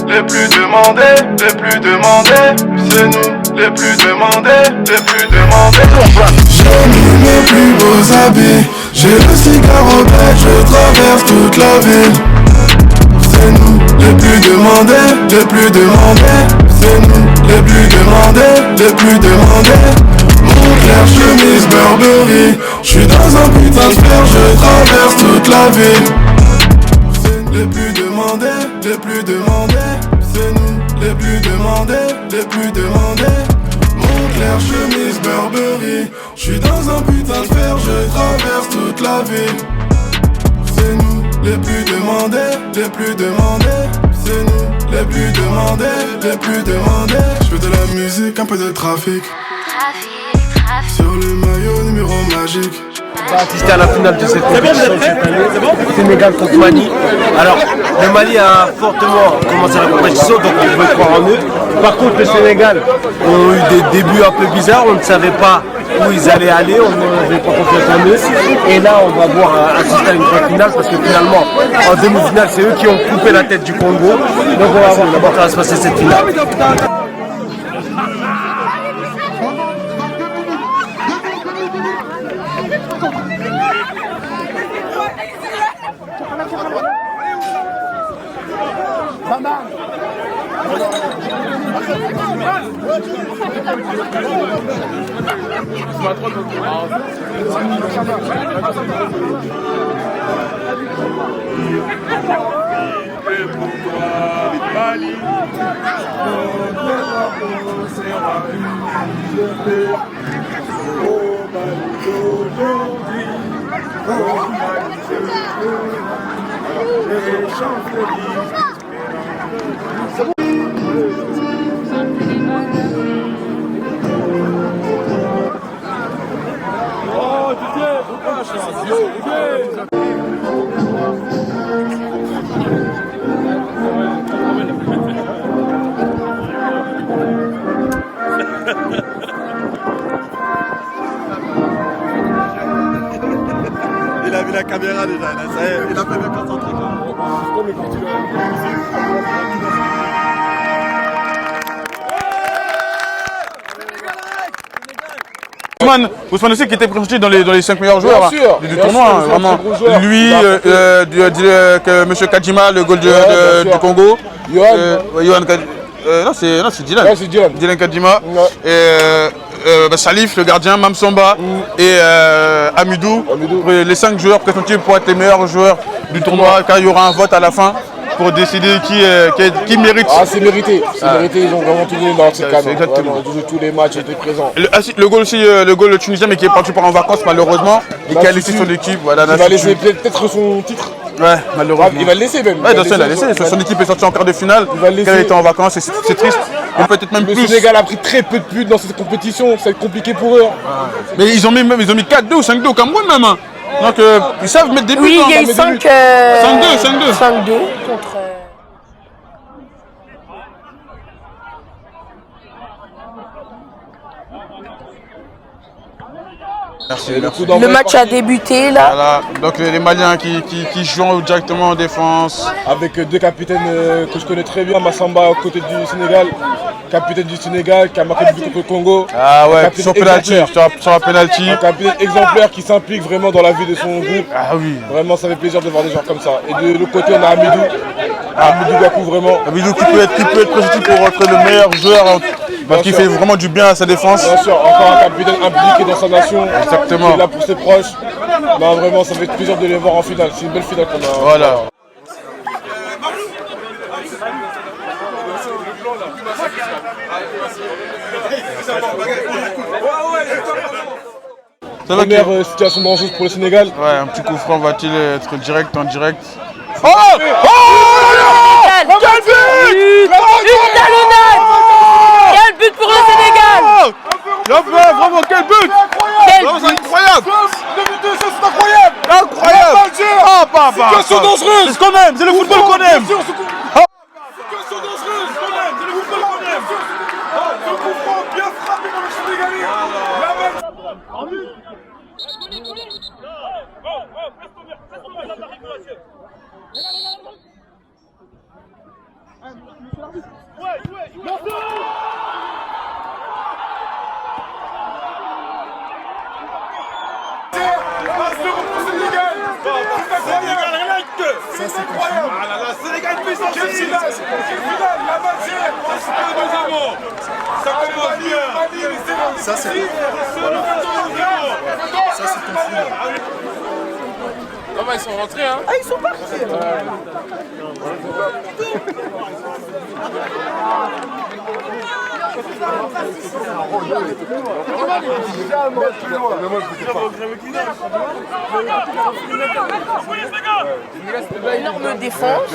les plus demandés, les plus demandés. C'est nous, les plus demandés, les plus demandés. J'ai mis mes plus beaux habits, j'ai le cigare au bec, je traverse toute la ville. C'est nous, les plus demandés, les plus demandés. C'est nous, les plus demandés, les plus demandés. Mon clair, chemise, Burberry, j'suis dans un putain de fer, je traverse toute la ville. C'est les plus demandés, les plus demandés. C'est nous, les plus demandés, les plus demandés. Mon clair, chemise, Burberry, j'suis dans un putain de fer, je traverse toute la ville. C'est nous, les plus demandés, les plus demandés. C'est nous, les plus demandés, les plus demandés. J'fais de la musique, un peu de trafic. Sur le maillot numéro magique. On va assister à la finale de cette compétition cette année, Sénégal contre Mali. Alors, le Mali a fortement commencé la compétition, donc on pouvait croire en eux. Par contre, le Sénégal ont eu des débuts un peu bizarres, on ne savait pas où ils allaient aller, on n'avait pas confiance en eux. Et là, on va voir assister à une grande finale, parce que finalement, en demi-finale, c'est eux qui ont coupé la tête du Congo. Donc on va voir comment ça va se passer cette finale. Il a vu la caméra déjà, là, ça y est, il a fait bien concentré. Ousmane aussi qui était présenté dans les 5 meilleurs joueurs du tournoi, vraiment. Lui, M. Kadjima, le goal du Congo. Yohan non, c'est Dylan. Ouais, c'est Dylan. Dylan Kadjima. Salif, le gardien, Mamsamba et Amidou. Les 5 joueurs présentés pour être les meilleurs joueurs du tournoi, car il y aura un vote à la fin pour décider qui mérite. Ah, c'est mérité, ils ont vraiment tout donné dans cette canne. Exactement. Tous les matchs étaient présents. Le goal aussi, le goal tunisien, mais qui est parti en vacances malheureusement, et qui a laissé son équipe. Voilà, il va laisser peut-être son titre. Ouais, malheureusement. Il va le laisser même. Ouais, il l'a laissé. Son équipe est sortie en quart de finale. Elle était en vacances et c'est triste. Peut-être même le plus. Sénégal a pris très peu de buts dans cette compétition, ça va être compliqué pour eux. Mais ils ont mis 4-2 ou 5-2 au Cameroun même. Donc ils savent mettre des buts. Oui, il y a eu 5-2 contre... Merci. Le match a débuté là. Voilà. Donc les Maliens qui jouent directement en défense. Avec 2 capitaines que je connais très bien, Massamba aux côtés du Sénégal. Capitaine du Sénégal qui a marqué le but contre le Congo. Ah ouais, sur penalty. Un capitaine exemplaire qui s'implique vraiment dans la vie de son groupe. Ah oui. Vraiment, ça fait plaisir de voir des gens comme ça. Et de l'autre côté, on a Amidou. Amidou Gakou, vraiment. Amidou qui peut être présenté pour être le meilleur joueur. Parce qu'il fait vraiment du bien à sa défense. Bien sûr, encore un capitaine impliqué dans sa nation. Exactement. Qui est là pour ses proches. Non, vraiment, ça fait plaisir de les voir en finale. C'est une belle finale qu'on a. Voilà. Première situation dangereuse pour le Sénégal. Ouais, un petit coup franc va-t-il être direct en direct? Oh quel but! Quel but pour le Sénégal! Vraiment, quel but! C'est incroyable! C'est incroyable! Incroyable! Situation dangereuse! C'est ce qu'on aime, c'est le football qu'on aime! Situation dangereuse! C'est le football qu'on aime! Ce coup franc bien frappé par le Sénégalais! C'est incroyable. Ah là là, Sénégal puissance. Quelle finale. Quelle finale. La matière. Ça commence bien. Ça, c'est ton fou. Comment ils sont rentrés, hein? Ah, ils sont partis. Énorme défense.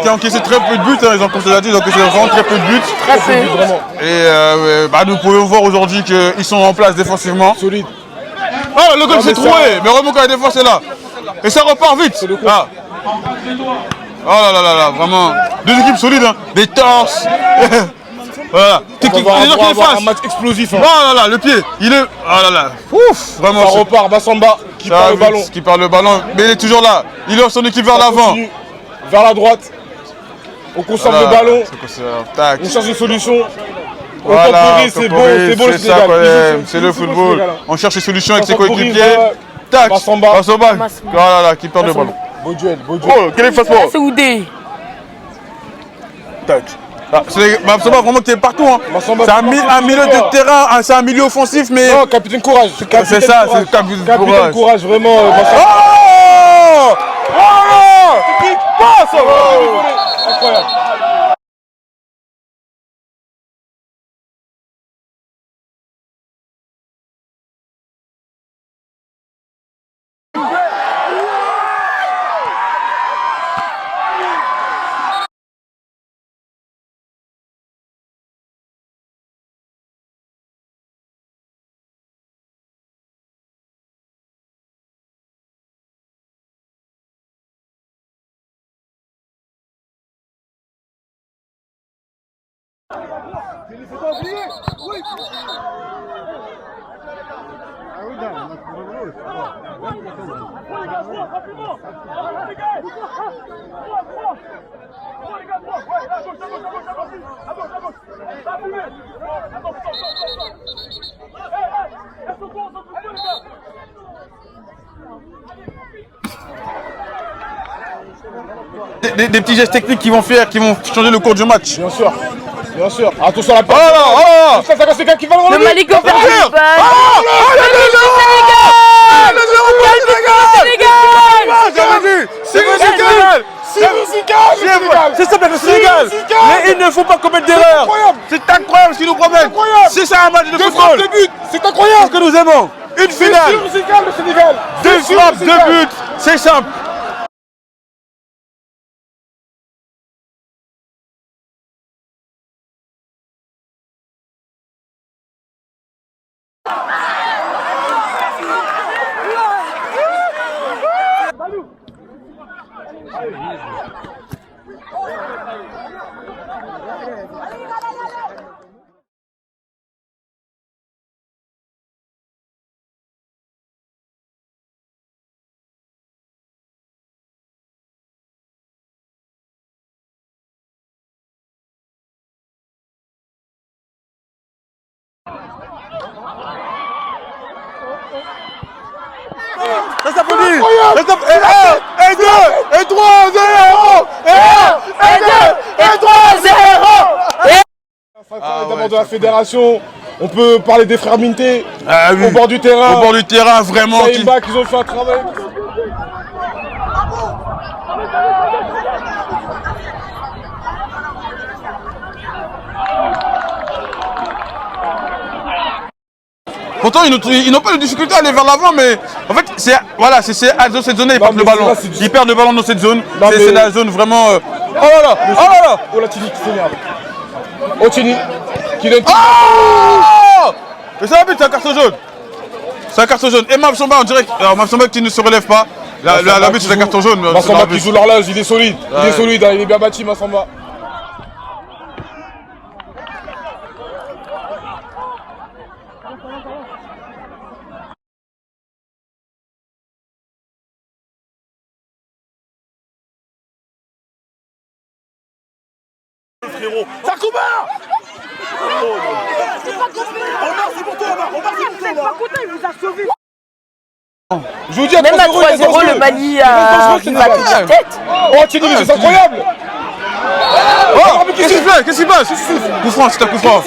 Qui a encaissé très peu de buts, hein, ils ont, comme tu l'as dit, ils ont encaissé vraiment très peu de buts. Très peu. Vraiment. Et nous pouvons voir aujourd'hui qu'ils sont en place défensivement. Solide. Ah, le goal s'est trouvé, mais Remoka la défense est là. Et ça repart vite. Ah. Oh là là là là, vraiment. Deux équipes solides, hein. Des torses. Voilà. On va avoir un match explosif. Hein. Oh là là, le pied, il est. Oh là là. Ouf, vraiment. Ça repart, Massamba qui perd le ballon. Qui perd le ballon, mais il est toujours là. Il offre son équipe vers l'avant. Vers la droite. On conserve le ballon. Tac. On cherche une solution. On Voilà, temporise, c'est bon le Sénégal. C'est le football. On cherche une solution avec ses temporise, coéquipiers. Tac. Massamba. Oh là là, qui perd le ballon. Beau duel, beau duel. Oh, quel effacement. C'est Oudé. Tac. Ah, Massamba, vraiment que t'es partout. Hein. C'est un milieu de terrain, c'est un milieu offensif, mais. Non, capitaine courage. C'est ça, c'est capitaine courage, vraiment. Oh! Oh! Il passe. Incroyable. Des petits gestes techniques qui vont changer le cours du match. Bien sûr, bien sûr. Attention à la passe. Oh là, oh là. C'est quelqu'un qui va Le Mali qui a perdu le bal. C'est ça, le Sénégal. Mais il ne faut pas commettre d'erreur. C'est incroyable ce qu'ils nous promettent. C'est ça un match de football. C'est incroyable. Ce que nous aimons. Une finale. Le Sénégal. Deux frappes, deux buts. C'est simple. Ça s'applaudit. Et 2, et 3, 0. Et 2, et 3, 0. D'abord de la fédération, on peut parler des frères Minté Oui. au bord du terrain. Au bord du terrain, vraiment. Saïmba qu'ils ont fait un travail. Pourtant, ils n'ont pas de difficulté à aller vers l'avant, mais en fait, c'est dans cette zone, ils perdent le ballon. Ils perdent le ballon dans cette zone. C'est la zone vraiment. Oh là là! Oh là là! Oh la Tini qui s'énerve. Oh Tini qui donne. Oh! Et ça va vite, c'est un carton jaune. C'est un carton jaune. Et Massamba, on dirait que Massamba qui ne se relève pas. La but, c'est un carton jaune. Massamba qui joue l'horloge, il est solide. Il est solide, il est bien bâti, Massamba. Sakouba! Omar, c'est pour toi, Omar! Omar, c'est pour toi, Omar! Il vous a sauvé. Je vous dis, à Même à 3-0, 3-0, le Mali a battu de tête. Oh, Thierry, c'est incroyable. Oh, qu'est-ce qu'il fait? Qu'est-ce qui passe? Coup franc, c'est un coup franc.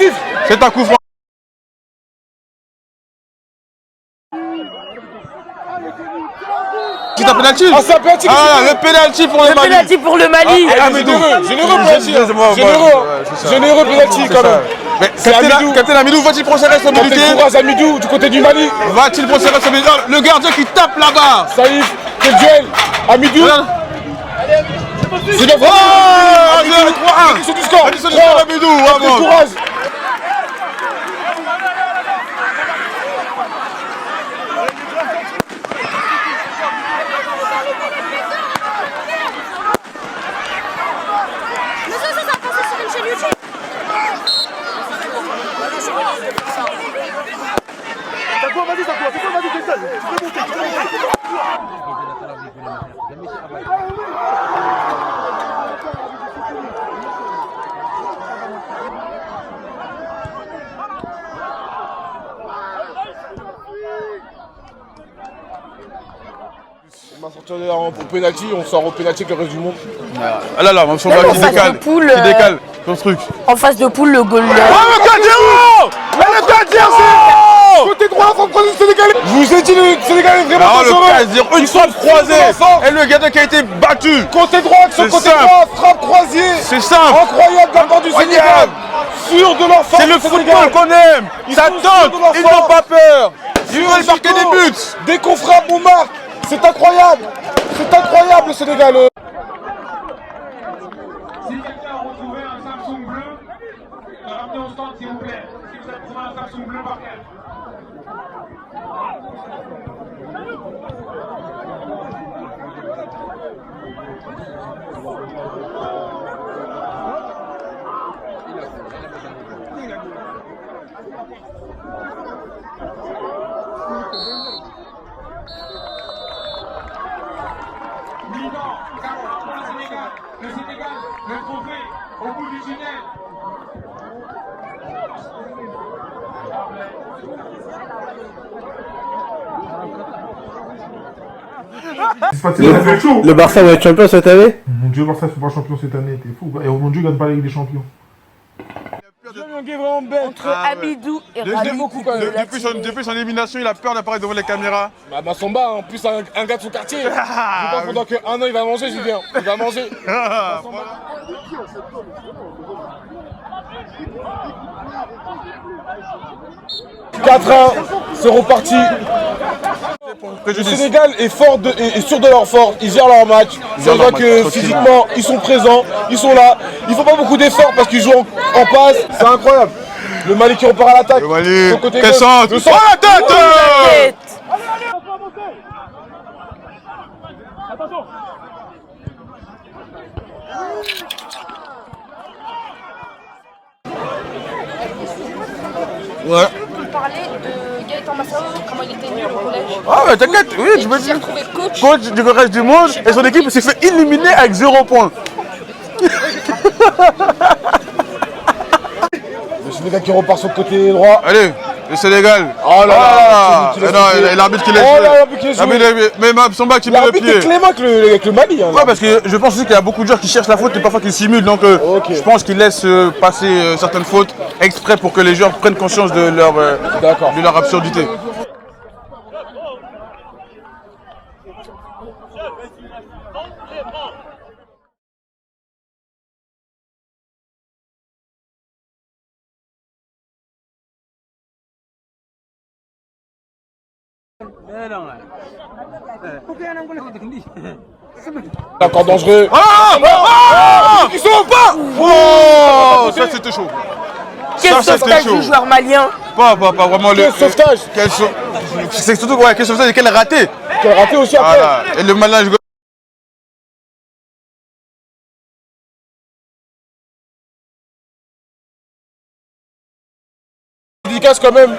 C'est un coup franc. C'est un penalty. Ah, c'est un penalty. Ah, le penalty pour le Mali. Penalty pour le Mali. Généreux penalty. Généreux penalty quand même. Mais Captain Amidou, va-t-il procéder à sa mobilité? Courage Amidou du côté du Mali. Va-t-il procéder à sa mobilité? Le gardien qui tape là-bas. Saïf, quel duel. Amidou. C'est bien. Oh, Amidou, 3-1. addition du score. Addition du score, Amidou. Quel courage. On va sortir de là au pénalty, on sort au pénalty avec le reste du monde. Ah là là, son Même gars en qui phase de décale. poule, Qui décale son truc. En phase de poule, le goal. Oh, le 4-0. Le 4-0. Côté droit, faut croiser le Sénégal. Je vous ai dit, le Sénégal est vraiment Non, le dangereux. 4-0, une frappe croisée. Et le gardien qui a été battu. Côté droit, C'est côté simple. droit, frappe croisée. C'est simple. Incroyable de la part du Sénégal. Sûr de leur force. C'est le football qu'on aime. Ça sont tente. sûrs de leur Ils force. n'ont pas peur. Ils Sûr, veulent marquer Zico. des buts. Dès qu'on frappe, on marque. C'est incroyable. C'est incroyable le Sénégal. Si quelqu'un a retrouvé un Samsung bleu, ramenez au stand s'il vous plaît. Si vous avez trouvé un Samsung bleu, par quel? Milan, 40 pour le Sénégal. Le Sénégal, le trophée au bout du tunnel. Le Barça va être champion cette année? Mon Dieu, Barça ne sont pas champions cette année, t'es fou. Et mon Dieu, gagne pas la Ligue des Champions. Entre Amidou et Rami. Depuis son élimination, il a peur d'apparaître devant les caméras. Bah Massamba, en plus un gars de son quartier. Je pense pendant qu'un an il va manger, Julien. Il va manger. 4-1, c'est reparti. Le Sénégal est fort est sûr de leur force, ils gèrent leur match. Ça voit que physiquement ils sont présents, ils sont là. Ils font pas beaucoup d'efforts parce qu'ils jouent en passe. C'est incroyable. Le Mali qui repart à l'attaque. Le Mali, Son côté quel gauche. centre. Le centre. Oh, la tête. Tête. Ouais. Vous parlez de Gaëtan Massao, comment il était nul au collège. Ah, mais t'inquiète, oui, je me Il s'est dis. retrouvé coach. Coach du reste du monde et son équipe s'est fait éliminer avec 0 points. Le Sénégal qui repart sur le côté droit. Allez, le Sénégal. Oh là là, Ah, non, l'arbitre qui laisse. Oh là, l'arbitre qui laisse jouer. Mais Samba qui met le L'arbitre est pied. clément avec le Mali. Hein, Ouais, parce que je pense aussi qu'il y a beaucoup de joueurs qui cherchent la faute et parfois qui simulent. Donc, je pense qu'ils laissent passer certaines fautes exprès pour que les joueurs prennent conscience de leur absurdité. Encore dangereux. Ils sont pas. Oh, ça c'était chaud. Quel sauvetage du joueur malien. Pas vraiment le. Quel sauvetage. C'est surtout quel sauvetage et quel raté. Quel raté aussi après. Voilà. Et le malin. dédicace quand même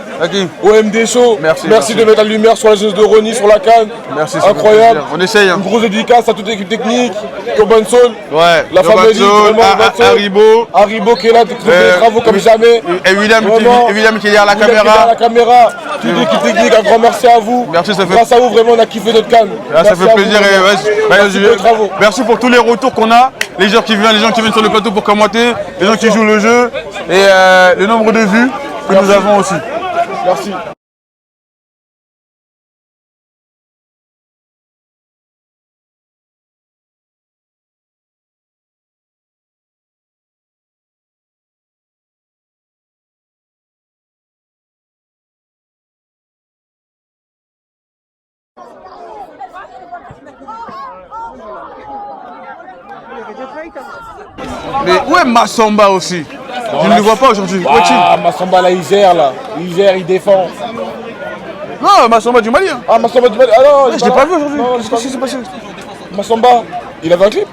au MD Show. Merci de mettre la lumière sur la jeunesse de Rony, sur la canne. Merci, incroyable. On essaye. Une grosse dédicace à toute l'équipe technique, Urban Soul, ouais, la famille, Haribo qui est là, des travaux comme jamais. Et William qui est derrière la caméra. Toute l'équipe technique, un grand merci à vous. Merci, ça fait... Grâce à vous, vraiment, on a kiffé notre canne. Ça fait plaisir. Merci pour tous les retours qu'on a. Les gens qui viennent sur le plateau pour commenter, les gens qui jouent le jeu et le nombre de vues que nous avons aussi. Merci. Mais où est Massamba aussi? Je ne le vois pas aujourd'hui. Massamba là, il gère, il défend. Non, Massamba du Mali. Hein. Ah, Massamba du Mali. Ah non, je l'ai pas vu aujourd'hui. Qu'est-ce qui s'est passé? Massamba, il avait un clip?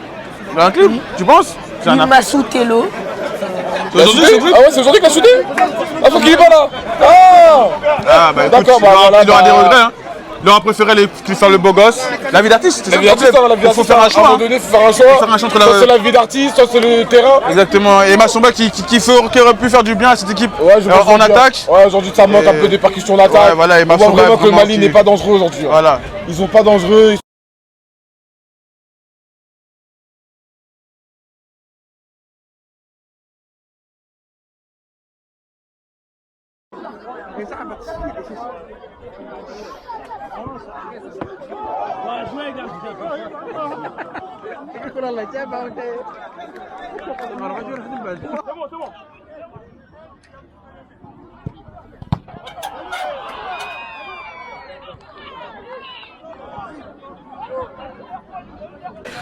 Il a un clip, tu penses? Massou Tello. Ah ouais, c'est aujourd'hui qu'il a soudé? Ah, faut qu'il est pas là. Ah bah écoute, il aura des regrets. Hein. Il aura préféré qu'il fasse le beau gosse. La vie d'artiste, c'est ça. Il faut faire un choix. À un moment donné, il faut faire un choix. Soit c'est la vie d'artiste, soit c'est le terrain. Exactement. Et Massamba qui aurait pu faire du bien à cette équipe en attaque. Ouais, aujourd'hui ça manque un peu des percussions d'attaque. Ouais, voilà, et on voit vraiment que le Mali n'est pas dangereux aujourd'hui. Voilà. Ils sont pas dangereux.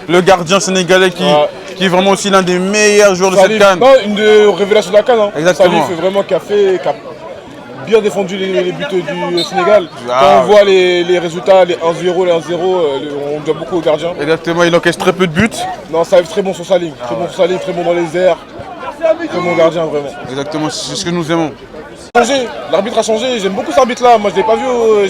Le gardien sénégalais qui est vraiment aussi l'un des meilleurs joueurs de cette CAN. Non, une des révélations de la CAN. Hein. Exactement. Salif, vraiment qui a bien défendu les buts du Sénégal. Quand on voit les résultats, les 1-0, les 1-0, on doit beaucoup au gardien. Exactement, il encaisse très peu de buts. Non, Salif très bon sur sa ligne, très bon dans les airs. Très bon gardien vraiment. Exactement, c'est ce que nous aimons. L'arbitre a changé, j'aime beaucoup cet arbitre-là. Moi je l'ai pas vu, Ouais,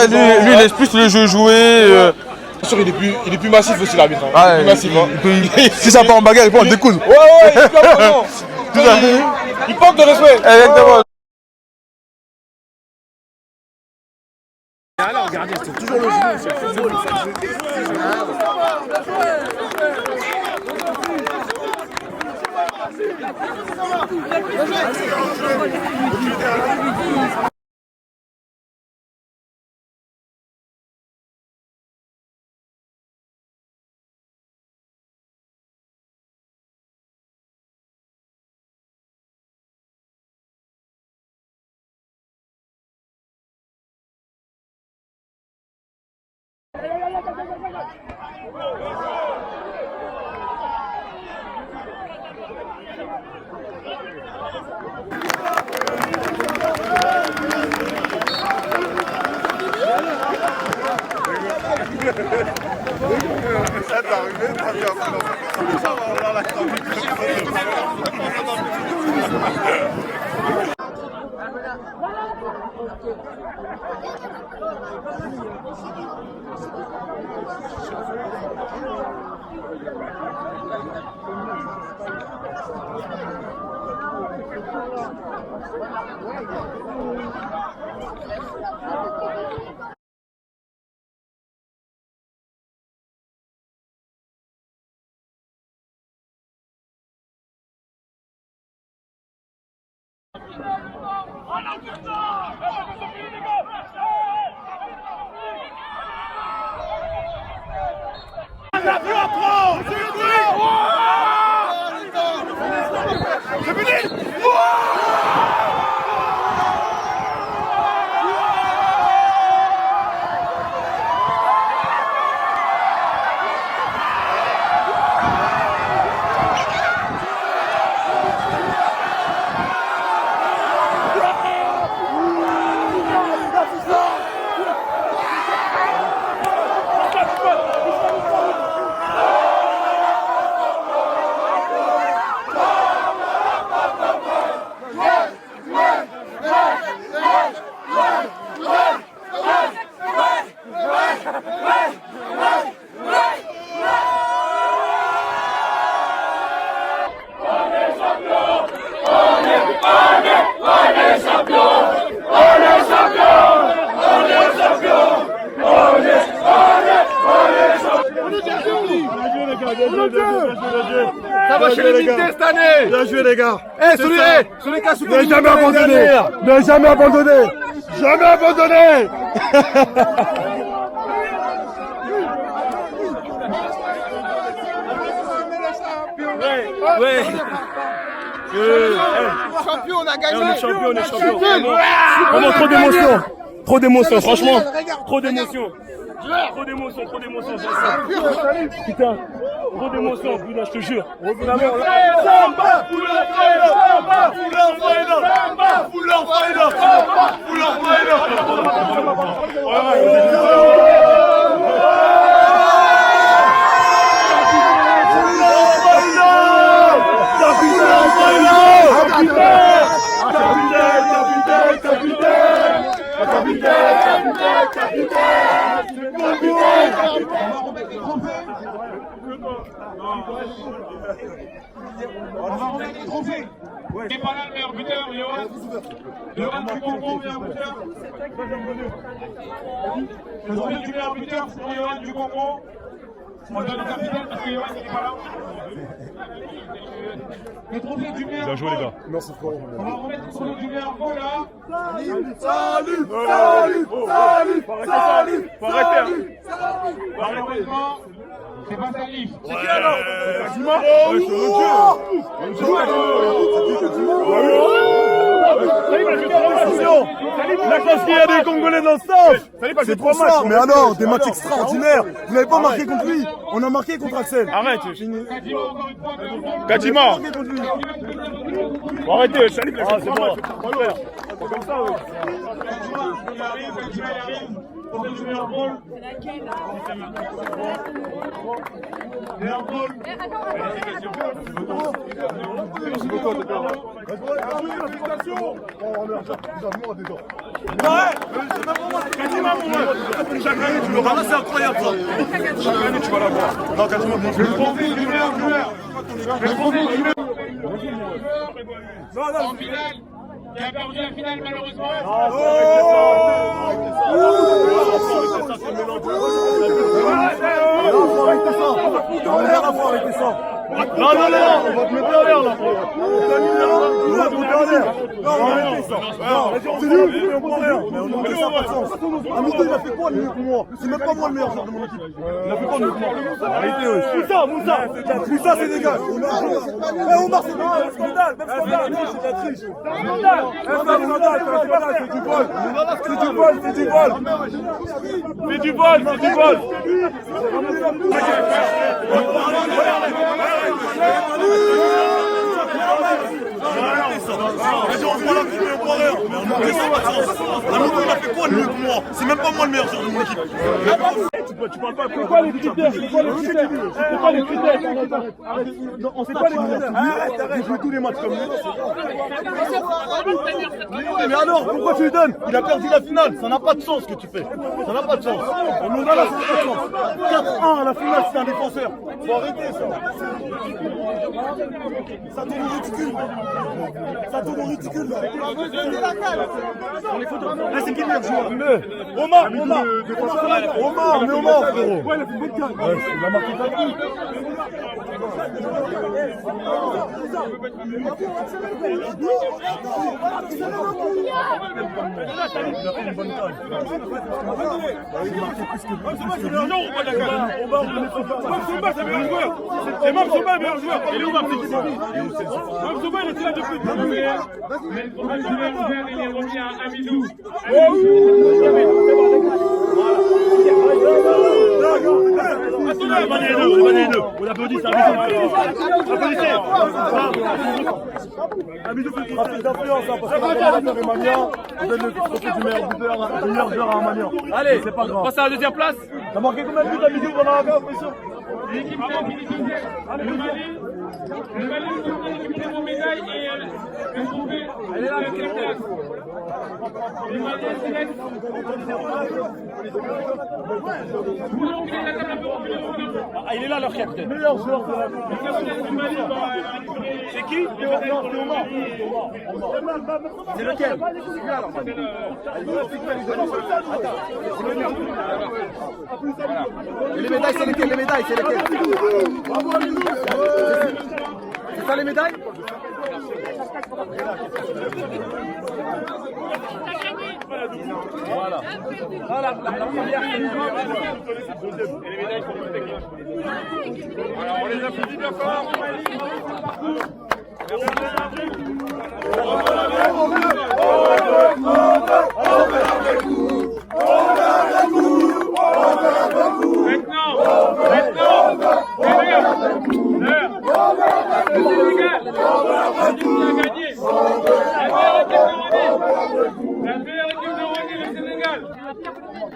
lui il laisse plus le jeu jouer. Bien sûr, il est plus massif aussi l'arbitre. Hein. Il est plus massif. Si ça part en bagarre, il peut en découdre. Ouais, il est plus important. Il porte de respect. Exactement. Regardez, c'est toujours le genou, c'est le football. Bien joué les gars. Ne jamais abandonner. Ne jamais abandonner. Jamais abandonner. Ouais. Champion, on a gagné. On est champion. Vraiment trop d'émotions, franchement. Trop d'émotions. Putain, trop d'émotions, putain, je te jure. Samba, Qui est pas là le meilleur buteur, Johan du Congo, meilleur buteur. Le trophée du meilleur buteur pour Johan du Congo. On donne au capitaine parce que Johan n'est pas là. Le trophée du meilleur. Bien joué les gars. Merci frérot. On va remettre le trophée du meilleur goal là. Salut. Faut arrêter. Malheureusement, c'est pas Salif. C'est qui alors? Quasiment. La chance qu'il y a des Congolais dans le staff. C'est trop ça, mais alors, des matchs extraordinaires. Vous n'avez pas marqué contre lui, on a marqué contre Axel. Arrête. Kadima. Arrêtez, Salif, c'est bon. C'est comme ça, oui. Tu le ramasses, c'est incroyable ça. Chaque année tu vas l'avoir. Non, quasiment bon. Le profil du meilleur joueur. En finale, qui a perdu la finale malheureusement. Non, on va te mettre en l'air là. On va te mettre en l'air. C'est lui, on prend rien. Mais on n'a pas de sens. Amidou, il a fait quoi le mieux pour moi? C'est même pas moi le meilleur joueur de mon équipe. Il a fait quoi le mieux pour moi? Arrêtez, Moussa, c'est des gars. Mais Omar, c'est un scandale. Même scandale, c'est de la triche. C'est du vol. Il a fait quoi le mieux pour moi? C'est même pas moi le meilleur joueur de mon équipe. Tu parles pas. C'est quoi les critères? On sait pas les critères. Arrête. Joue tous les matchs comme lui. Mais alors, pourquoi tu lui donnes? Il a perdu la finale. Ça n'a pas de sens ce que tu fais. Ça n'a pas de sens. On nous a là, ça n'a pas de sens. 4-1 à la finale, c'est un défenseur. Faut arrêter ça. Ça tourne au ridicule. Là, c'est qui le meilleur joueur? Omar, frérot. Ouais, il a fait une bonne canne. Il a marqué ta vie. C'est même Soba le meilleur joueur. Il est où Martin? Même Soba il était là depuis. Mais le problème du meilleur joueur il est remis à Amidou. On applaudit ça. Amidou fait une trafic d'influence. On donne le trophée du meilleur joueur à Armagnan. Allez, c'est pas grave. passe à la deuxième place. T'as marqué combien de buts Amidou pendant la compétition? L'équipe a fini deuxième. Le Mali nous a récupéré nos médailles et le trophée. Elle est là, quelle place? Les Maliens célèbres. Vous voulez reculer la table un peu, reculer. Ah, il est là leur capitaine. Meilleur joueur de la C'est qui? C'est lequel? Les médailles, c'est lesquelles? C'est ça ça les médailles? Voilà. Voilà, la première. Et les médailles sont les médailles. Alors on les applaudit bien fort.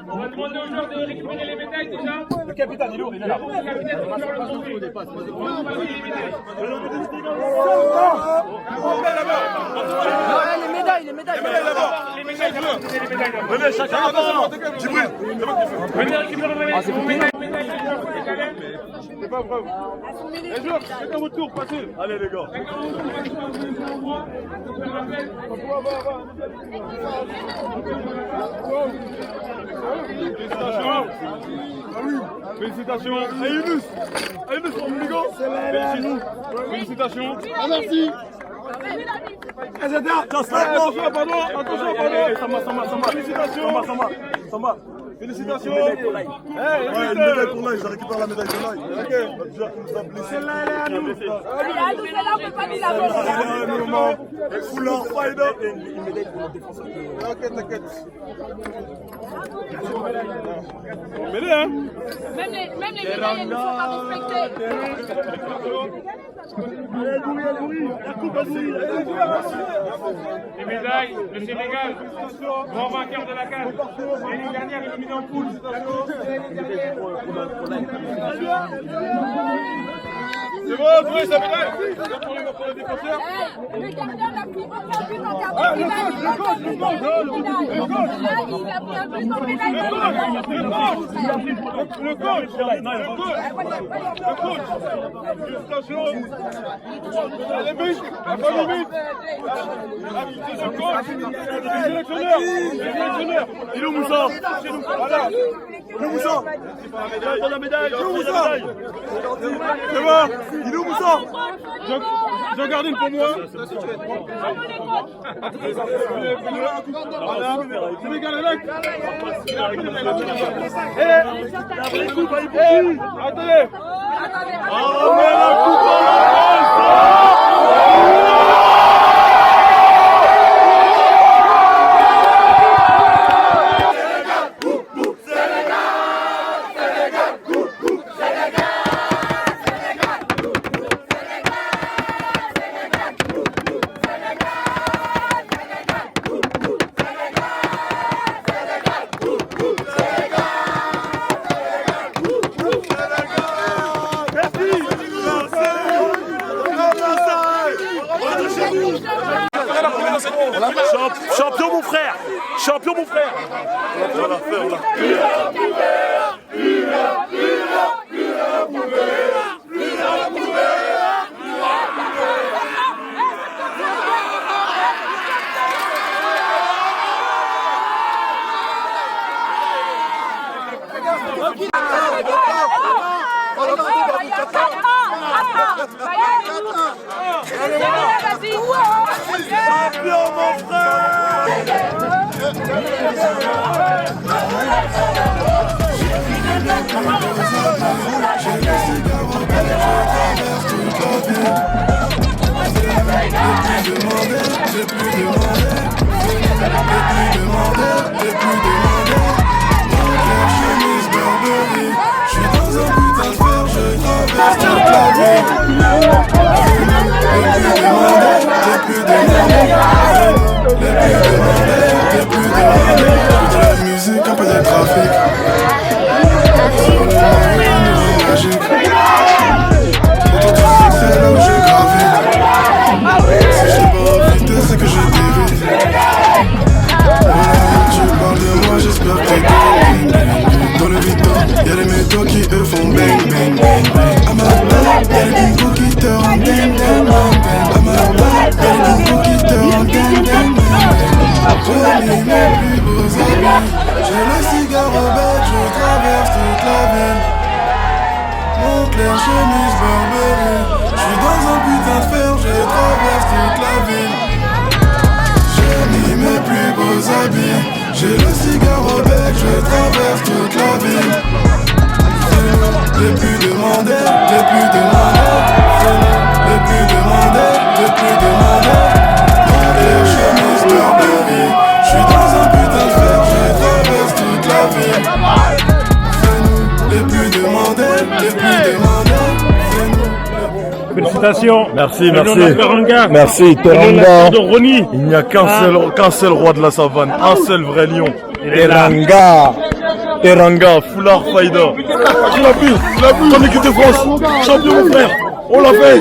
On va demander aux joueurs de récupérer les médailles déjà. Le capitaine, il est où? Il est là. Le capitaine, il est là. Les médailles, les médailles. Les médailles d'abord. Venez, chacun d'abord. Djibril, venez récupérer les médailles. C'est pas vrai. Les joueurs, faites un retour, passez. Allez les gars. Félicitations. Et Younous, mon amigo. Félicitations. Ah, merci. Attention, pardon. Félicitations. Félicitations. Une médaille pour l'ail, je récupère la médaille de l'ail. Ok, déjà, nous a blessé. Celle-là, elle est à nous. Celle-là, on peut pas nous la voler. Foulard, Fider. Une médaille pour notre défenseur. Ok, t'inquiète. Mêlée, hein. Même les médailles, elles ne sont pas respectées. Les médailles, le Sénégal, grand vainqueur de la CAN. L'année dernière, éliminé en poule. C'est bon, vous voyez sa médaille? Pour les défenseurs. Le gardien n'a pris aucun but en quart de finale. Il a pris un but en médaille. Le coach. Félicitations. Allez, vite. Allez, vite. Le coach. Le sélectionneur. Il est où Moussa? Voilà. Il est où Moussa? Dans la médaille. Il est où Moussa? C'est bon. Il est où Moussa? J'en garde une pour moi. Voilà. Sénégal, Alec. Attendez. On met la coupe en champion mon frère. Champion mon frère. On va faire là. Champion mon frère. J'ai le cigare au bec, je traverse toute la ville. J'ai plus demandé, j'ai plus demandé. Mon clair, chemise, Burberry. J'suis dans un putain de fer, je traverse toute la ville. J'ai plus demandé. De la musique, un peu de trafic. Sur le monde magique. Autour du cycle, c'est là où je gravite. Si j'ai pas envie, c'est que je dérive. Tu parles de moi, j'espère que t'es bien. Dans le Vuitton, y'a les métaux qui eux font bang bang bang. À ma tête, y'a les bingos qui te rendent bang bang bang. À ma tête, y'a les bingos qui te rendent bang bang bang. J'ai mis mes plus beaux amis. J'ai le cigare au bec, je traverse toute la ville. Mon clair, chemise, Burberry. J'suis dans un putain putain de fer, je traverse toute la ville. J'ai mis mes plus beaux habits, j'ai le cigare au bec, je traverse toute la ville. C'est nous les plus demandés, les plus demandés. C'est nous les plus demandés, les plus demandés. Mandé chez Mr. Berry, je suis dans un putain de fer, je traverse toute la ville. C'est nous les plus demandés, les plus demandés. C'est nous. Félicitations. Merci, merci. Teranga. Merci, Teranga. Il n'y a qu'un seul roi de la savane, un seul vrai lion. Teranga, Foulard Faïda. Tu l'as vu, ton équipe de France, champion mon frère, on l'a fait.